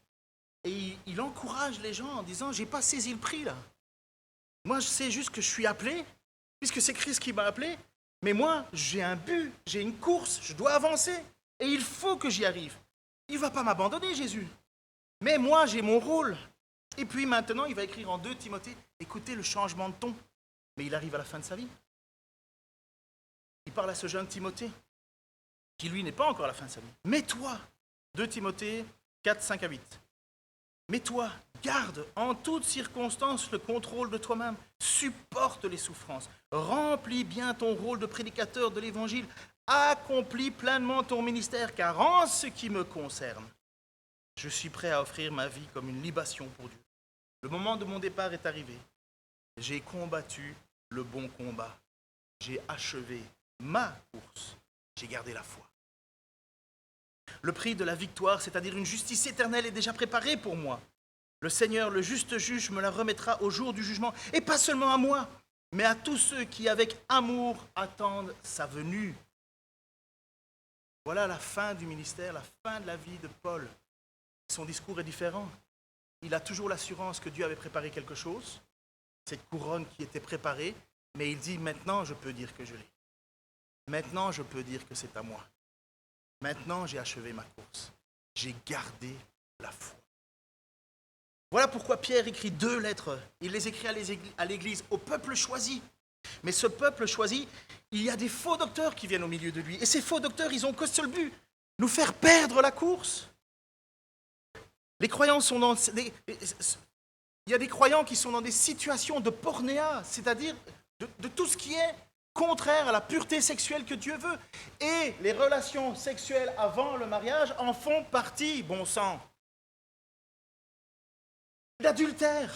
et il encourage les gens en disant « J'ai pas saisi le prix là. Moi, je sais juste que je suis appelé, puisque c'est Christ qui m'a appelé, mais moi, j'ai un but, j'ai une course, je dois avancer et il faut que j'y arrive. Il ne va pas m'abandonner, Jésus. Mais moi, j'ai mon rôle. » Et puis maintenant, il va écrire en 2 Timothée, écoutez le changement de ton. Mais il arrive à la fin de sa vie. Il parle à ce jeune Timothée, qui lui n'est pas encore à la fin de sa vie. Mais toi, 2 Timothée 4, 5 à 8. Mais toi, garde en toutes circonstances le contrôle de toi-même, supporte les souffrances, remplis bien ton rôle de prédicateur de l'Évangile, accomplis pleinement ton ministère, car en ce qui me concerne, je suis prêt à offrir ma vie comme une libation pour Dieu. Le moment de mon départ est arrivé. J'ai combattu le bon combat. J'ai achevé ma course. J'ai gardé la foi. Le prix de la victoire, c'est-à-dire une justice éternelle, est déjà préparé pour moi. Le Seigneur, le juste juge, me la remettra au jour du jugement. Et pas seulement à moi, mais à tous ceux qui, avec amour, attendent sa venue. Voilà la fin du ministère, la fin de la vie de Paul. Son discours est différent. Il a toujours l'assurance que Dieu avait préparé quelque chose, cette couronne qui était préparée, mais il dit maintenant je peux dire que je l'ai. Maintenant je peux dire que c'est à moi. Maintenant j'ai achevé ma course. J'ai gardé la foi. Voilà pourquoi Pierre écrit 2 lettres. Il les écrit à l'Église, au peuple choisi. Mais ce peuple choisi, il y a des faux docteurs qui viennent au milieu de lui. Et ces faux docteurs, ils ont que seul but, nous faire perdre la course. Les croyants sont dans il y a des croyants qui sont dans des situations de pornéa, c'est-à-dire de tout ce qui est contraire à la pureté sexuelle que Dieu veut. Et les relations sexuelles avant le mariage en font partie, bon sang. L'adultère,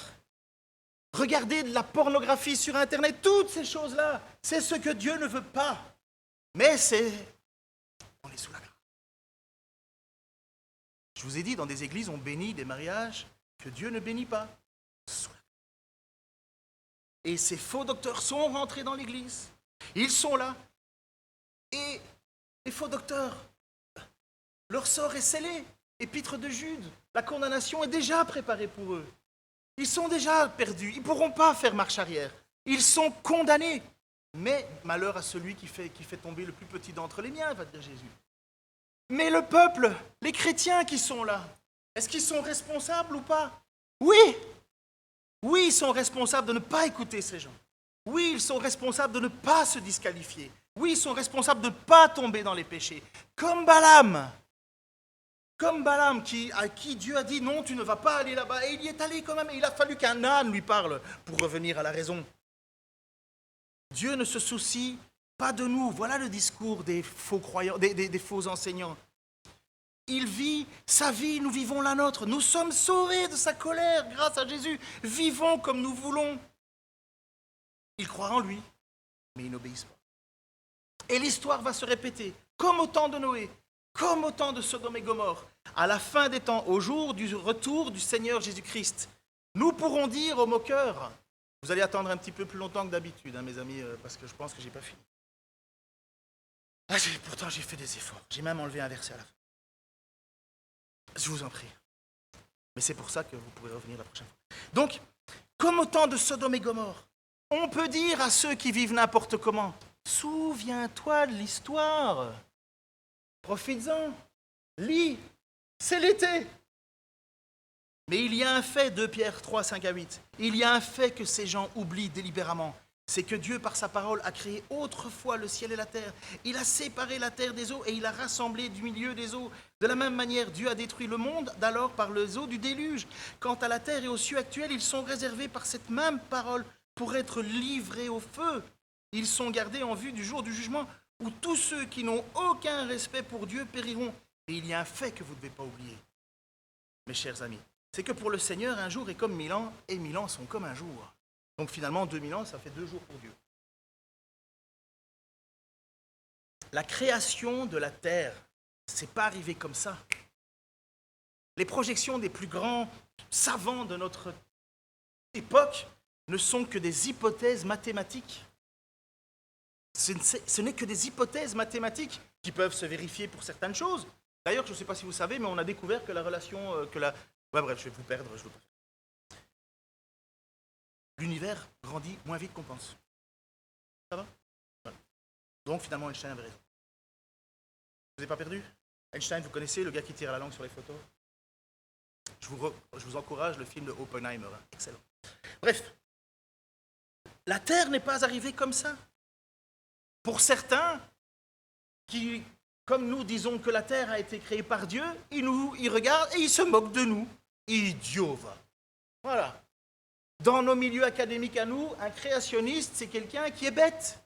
regarder de la pornographie sur Internet, toutes ces choses-là, c'est ce que Dieu ne veut pas. Mais on est sous la grâce. Je vous ai dit, dans des églises, on bénit des mariages que Dieu ne bénit pas. Et ces faux docteurs sont rentrés dans l'église. Ils sont là. Et les faux docteurs, leur sort est scellé. Épître de Jude, la condamnation est déjà préparée pour eux. Ils sont déjà perdus. Ils ne pourront pas faire marche arrière. Ils sont condamnés. Mais malheur à celui qui fait tomber le plus petit d'entre les miens, va dire Jésus. Mais le peuple, les chrétiens qui sont là, est-ce qu'ils sont responsables ou pas? Oui! Oui, ils sont responsables de ne pas écouter ces gens. Oui, ils sont responsables de ne pas se disqualifier. Oui, ils sont responsables de ne pas tomber dans les péchés. Comme Balaam, à qui Dieu a dit non, tu ne vas pas aller là-bas. Et il y est allé quand même. Et il a fallu qu'un âne lui parle pour revenir à la raison. Dieu ne se soucie pas de nous. Voilà le discours des faux croyants, des faux enseignants. Il vit sa vie, nous vivons la nôtre. Nous sommes sauvés de sa colère grâce à Jésus. Vivons comme nous voulons. Ils croient en lui, mais ils n'obéissent pas. Et l'histoire va se répéter, comme au temps de Noé, comme au temps de Sodome et Gomorrhe. À la fin des temps, au jour du retour du Seigneur Jésus-Christ, nous pourrons dire aux moqueurs, vous allez attendre un petit peu plus longtemps que d'habitude, mes amis, parce que je pense que je n'ai pas fini. Pourtant, j'ai fait des efforts. J'ai même enlevé un verset à la fin. Je vous en prie. Mais c'est pour ça que vous pourrez revenir la prochaine fois. Donc, comme au temps de Sodome et Gomorrhe, on peut dire à ceux qui vivent n'importe comment, souviens-toi de l'histoire. Profites-en. Lis. C'est l'été. Mais il y a un fait, 2 Pierre 3, 5 à 8. Il y a un fait que ces gens oublient délibérément. C'est que Dieu, par sa parole, a créé autrefois le ciel et la terre. Il a séparé la terre des eaux et il a rassemblé du milieu des eaux. De la même manière, Dieu a détruit le monde d'alors par les eaux du déluge. Quant à la terre et aux cieux actuels, ils sont réservés par cette même parole pour être livrés au feu. Ils sont gardés en vue du jour du jugement où tous ceux qui n'ont aucun respect pour Dieu périront. Et il y a un fait que vous ne devez pas oublier, mes chers amis. C'est que pour le Seigneur, un jour est comme 1000 ans et 1000 ans sont comme un jour. Donc finalement, 2000 ans, ça fait 2 jours pour Dieu. La création de la terre, c'est pas arrivé comme ça. Les projections des plus grands savants de notre époque ne sont que des hypothèses mathématiques. Ce n'est que des hypothèses mathématiques qui peuvent se vérifier pour certaines choses. D'ailleurs, je ne sais pas si vous savez, mais on a découvert que la relation, Ouais, bref, je vais vous perdre, je veux pas. L'univers grandit moins vite qu'on pense. Ça va? Voilà. Donc finalement, Einstein avait raison. Vous n'avez pas perdu? Einstein, vous connaissez, le gars qui tire la langue sur les photos? Je vous encourage, le film de Oppenheimer. Hein. Excellent. Bref, la Terre n'est pas arrivée comme ça. Pour certains, qui, comme nous, disons que la Terre a été créée par Dieu, ils regardent et ils se moquent de nous. Idiot, va. Voilà. Dans nos milieux académiques à nous, un créationniste, c'est quelqu'un qui est bête.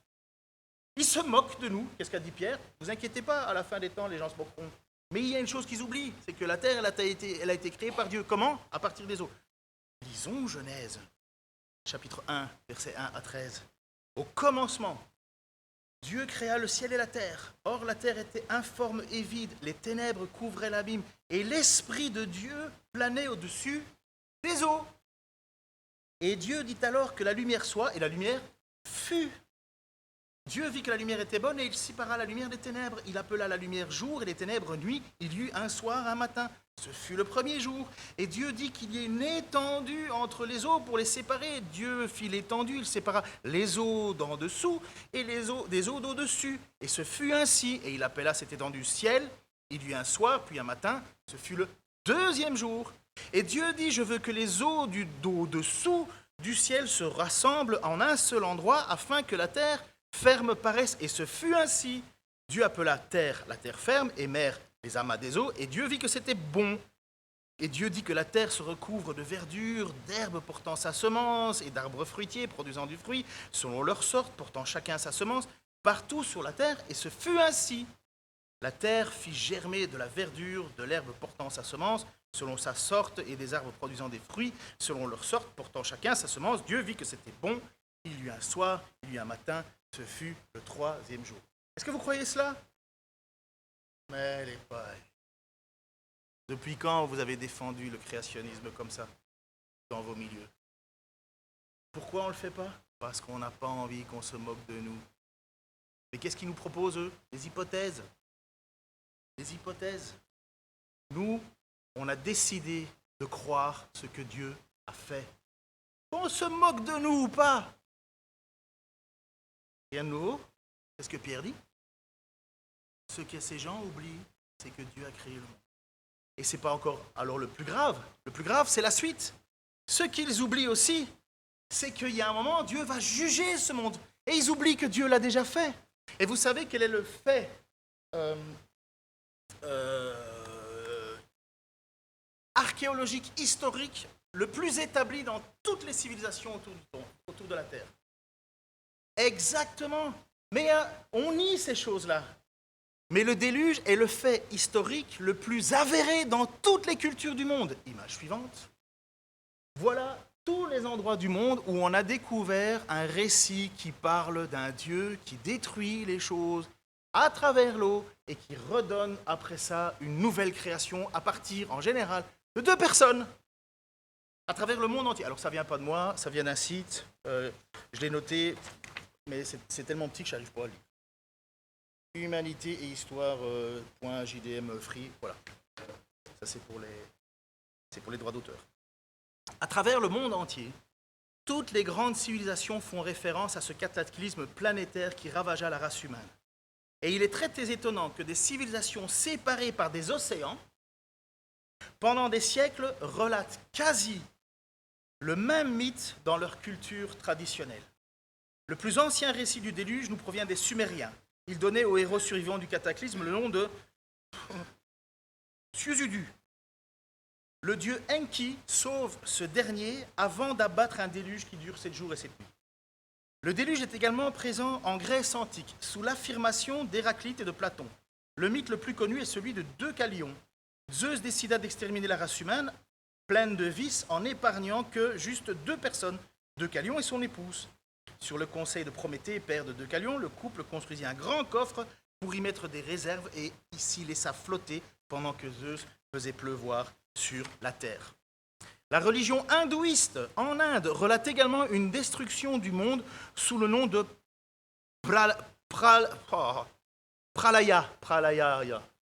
Il se moque de nous. Qu'est-ce qu'a dit Pierre? Ne vous inquiétez pas, à la fin des temps, les gens se moqueront. Mais il y a une chose qu'ils oublient, c'est que la terre, elle a été créée par Dieu. Comment? À partir des eaux. Lisons Genèse, chapitre 1, versets 1 à 13. Au commencement, Dieu créa le ciel et la terre. Or, la terre était informe et vide. Les ténèbres couvraient l'abîme. Et l'Esprit de Dieu planait au-dessus des eaux. Et Dieu dit alors que la lumière soit, et la lumière fut. Dieu vit que la lumière était bonne et il sépara la lumière des ténèbres. Il appela la lumière jour et les ténèbres nuit. Il y eut un soir, un matin. Ce fut le premier jour. Et Dieu dit qu'il y ait une étendue entre les eaux pour les séparer. Dieu fit l'étendue, il sépara les eaux d'en dessous et les eaux des eaux d'au-dessus. Et ce fut ainsi. Et il appela cette étendue ciel. Il y eut un soir, puis un matin. Ce fut le deuxième jour. Et Dieu dit, je veux que les eaux d'au-dessous du ciel se rassemblent en un seul endroit afin que la terre ferme paraisse. Et ce fut ainsi. Dieu appela terre la terre ferme et mer les amas des eaux. Et Dieu vit que c'était bon. Et Dieu dit que la terre se recouvre de verdure, d'herbes portant sa semence et d'arbres fruitiers produisant du fruit selon leur sorte, portant chacun sa semence partout sur la terre. Et ce fut ainsi. La terre fit germer de la verdure, de l'herbe portant sa semence selon sa sorte et des arbres produisant des fruits selon leur sorte, portant chacun sa semence. Dieu vit que c'était bon. Il y eut un soir, il y eut un matin. Ce fut le troisième jour. Est-ce que vous croyez cela? Mais les pailles. Depuis quand vous avez défendu le créationnisme comme ça dans vos milieux? Pourquoi on ne le fait pas? Parce qu'on n'a pas envie qu'on se moque de nous. Mais qu'est-ce qu'ils nous proposent, eux? Des hypothèses. Des hypothèses. Nous, on a décidé de croire ce que Dieu a fait. Qu'on se moque de nous ou pas? Rien de nouveau? C'est ce que Pierre dit. Ce que ces gens oublient, c'est que Dieu a créé le monde. Et ce n'est pas encore alors le plus grave. Le plus grave, c'est la suite. Ce qu'ils oublient aussi, c'est qu'il y a un moment, Dieu va juger ce monde. Et ils oublient que Dieu l'a déjà fait. Et vous savez quel est le fait archéologique, historique, le plus établi dans toutes les civilisations autour de la Terre? Exactement. Mais on nie ces choses-là. Mais le déluge est le fait historique le plus avéré dans toutes les cultures du monde. Image suivante. Voilà tous les endroits du monde où on a découvert un récit qui parle d'un Dieu qui détruit les choses à travers l'eau et qui redonne après ça une nouvelle création à partir, en général, de 2 personnes à travers le monde entier. Alors ça ne vient pas de moi, ça vient d'un site, je l'ai noté, mais c'est tellement petit que je n'arrive pas à le lire. humanité et histoire, .jdm free, voilà. Ça c'est pour les droits d'auteur. À travers le monde entier, toutes les grandes civilisations font référence à ce cataclysme planétaire qui ravagea la race humaine. Et il est très étonnant que des civilisations séparées par des océans, pendant des siècles, relatent quasi le même mythe dans leur culture traditionnelle. Le plus ancien récit du déluge nous provient des Sumériens. Il donnait aux héros survivants du cataclysme le nom de Suzudu. Le dieu Enki sauve ce dernier avant d'abattre un déluge qui dure 7 jours et 7 nuits. Le déluge est également présent en Grèce antique, sous l'affirmation d'Héraclite et de Platon. Le mythe le plus connu est celui de Deucalion. Zeus décida d'exterminer la race humaine, pleine de vices, en n'épargnant que juste 2 personnes, Deucalion et son épouse. Sur le conseil de Prométhée, père de Deucalion, le couple construisit un grand coffre pour y mettre des réserves et ici laissa flotter pendant que Zeus faisait pleuvoir sur la terre. La religion hindouiste en Inde relate également une destruction du monde sous le nom de Pralaya,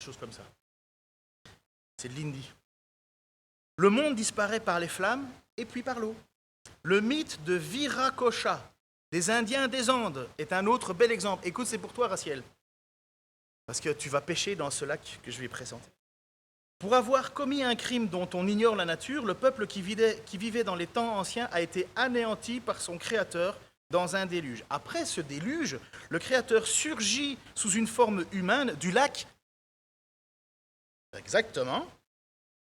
chose comme ça. C'est de l'hindi. Le monde disparaît par les flammes et puis par l'eau. Le mythe de Virakosha, des Indiens des Andes, est un autre bel exemple. Écoute, c'est pour toi, Raciel, parce que tu vas pêcher dans ce lac que je vais présenter. Pour avoir commis un crime dont on ignore la nature, le peuple qui vivait dans les temps anciens a été anéanti par son créateur dans un déluge. Après ce déluge, le créateur surgit sous une forme humaine du lac. Exactement.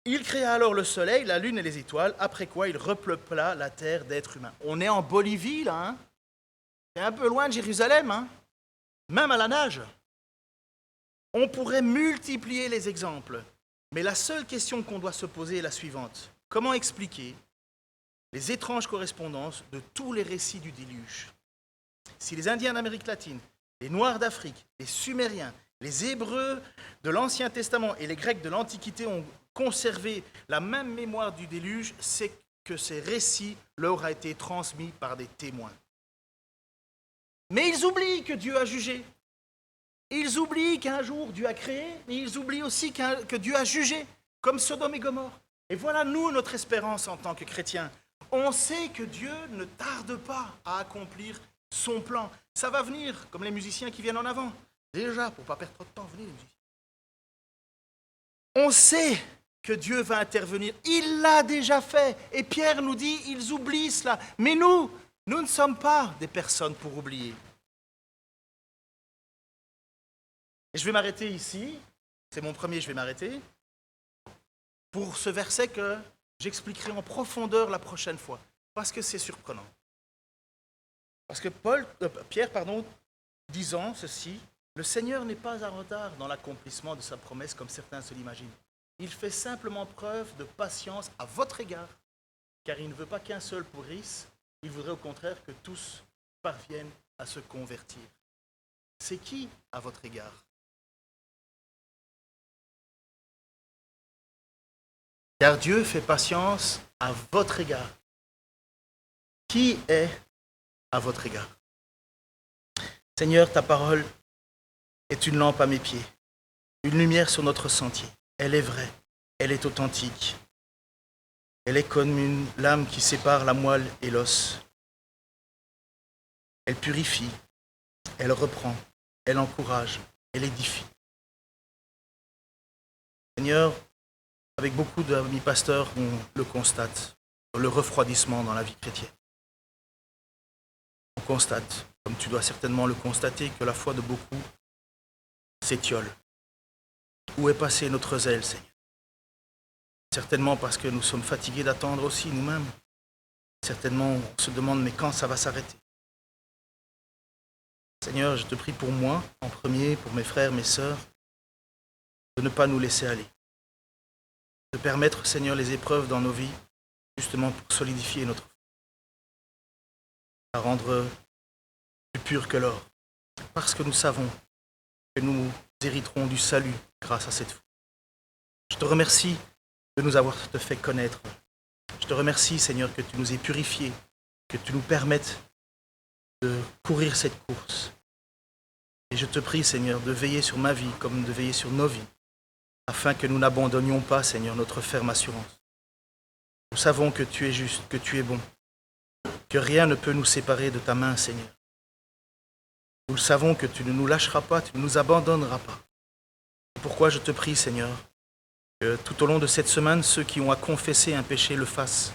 Il créa alors le soleil, la lune et les étoiles, après quoi il repeupla la terre d'êtres humains. On est en Bolivie, là, hein? C'est un peu loin de Jérusalem, hein? Même à la nage. On pourrait multiplier les exemples. Mais la seule question qu'on doit se poser est la suivante. Comment expliquer les étranges correspondances de tous les récits du déluge? Si les Indiens d'Amérique latine, les Noirs d'Afrique, les Sumériens, les Hébreux de l'Ancien Testament et les Grecs de l'Antiquité ont conservé la même mémoire du déluge, c'est que ces récits leur ont été transmis par des témoins. Mais ils oublient que Dieu a jugé. Ils oublient qu'un jour Dieu a créé, mais ils oublient aussi que Dieu a jugé, comme Sodome et Gomorrhe. Et voilà, nous, notre espérance en tant que chrétiens. On sait que Dieu ne tarde pas à accomplir son plan. Ça va venir, comme les musiciens qui viennent en avant. Déjà, pour ne pas perdre trop de temps, venez les musiciens. On sait que Dieu va intervenir. Il l'a déjà fait. Et Pierre nous dit, ils oublient cela. Mais nous ne sommes pas des personnes pour oublier. Et je vais m'arrêter ici, c'est mon premier, je vais m'arrêter, pour ce verset que j'expliquerai en profondeur la prochaine fois, parce que c'est surprenant. Parce que Pierre, disant ceci, le Seigneur n'est pas en retard dans l'accomplissement de sa promesse comme certains se l'imaginent. Il fait simplement preuve de patience à votre égard, car il ne veut pas qu'un seul pourrisse, il voudrait au contraire que tous parviennent à se convertir. C'est qui à votre égard? Car Dieu fait patience à votre égard. Qui est à votre égard? Seigneur, ta parole est une lampe à mes pieds, une lumière sur notre sentier. Elle est vraie, elle est authentique. Elle est comme une lame qui sépare la moelle et l'os. Elle purifie, elle reprend, elle encourage, elle édifie. Seigneur, avec beaucoup d'amis pasteurs, on le constate, le refroidissement dans la vie chrétienne. On constate, comme tu dois certainement le constater, que la foi de beaucoup s'étiole. Où est passée notre zèle, Seigneur? Certainement parce que nous sommes fatigués d'attendre aussi nous-mêmes. Certainement, on se demande, mais quand ça va s'arrêter? Seigneur, je te prie pour moi, en premier, pour mes frères, mes sœurs, de ne pas nous laisser aller. De permettre, Seigneur, les épreuves dans nos vies, justement pour solidifier notre foi, à rendre plus pur que l'or, parce que nous savons que nous hériterons du salut grâce à cette foi. Je te remercie de nous avoir te fait connaître. Je te remercie, Seigneur, que tu nous aies purifiés, que tu nous permettes de courir cette course. Et Et je te prie, Seigneur, de veiller sur ma vie comme de veiller sur nos vies, afin que nous n'abandonnions pas, Seigneur, notre ferme assurance. Nous savons que tu es juste, que tu es bon, que rien ne peut nous séparer de ta main, Seigneur. Nous le savons que tu ne nous lâcheras pas, tu ne nous abandonneras pas. C'est pourquoi je te prie, Seigneur, que tout au long de cette semaine, ceux qui ont à confesser un péché le fassent.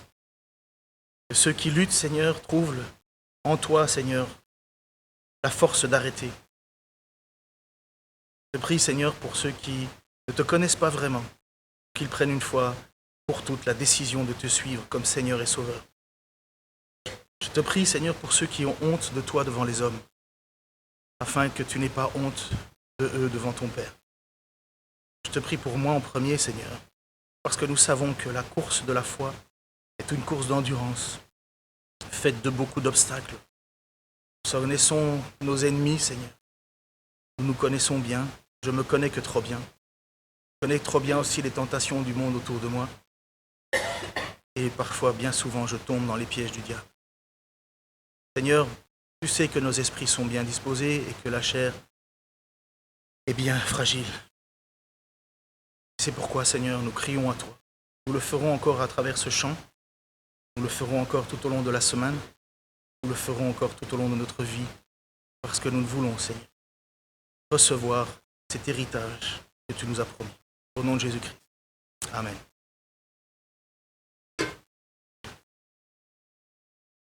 Que ceux qui luttent, Seigneur, trouvent en toi, Seigneur, la force d'arrêter. Je te prie, Seigneur, pour ceux qui ne te connaissent pas vraiment, qu'ils prennent une fois pour toutes la décision de te suivre comme Seigneur et Sauveur. Je te prie, Seigneur, pour ceux qui ont honte de toi devant les hommes, afin que tu n'aies pas honte de eux devant ton Père. Je te prie pour moi en premier, Seigneur, parce que nous savons que la course de la foi est une course d'endurance, faite de beaucoup d'obstacles. Nous connaissons nos ennemis, Seigneur. Nous nous connaissons bien. Je me connais que trop bien. Je connais trop bien aussi les tentations du monde autour de moi. Et parfois, bien souvent, je tombe dans les pièges du diable. Seigneur, tu sais que nos esprits sont bien disposés et que la chair est bien fragile. C'est pourquoi, Seigneur, nous crions à toi. Nous le ferons encore à travers ce chant. Nous le ferons encore tout au long de la semaine. Nous le ferons encore tout au long de notre vie. Parce que nous le voulons, Seigneur, recevoir cet héritage que tu nous as promis. Au nom de Jésus-Christ. Amen.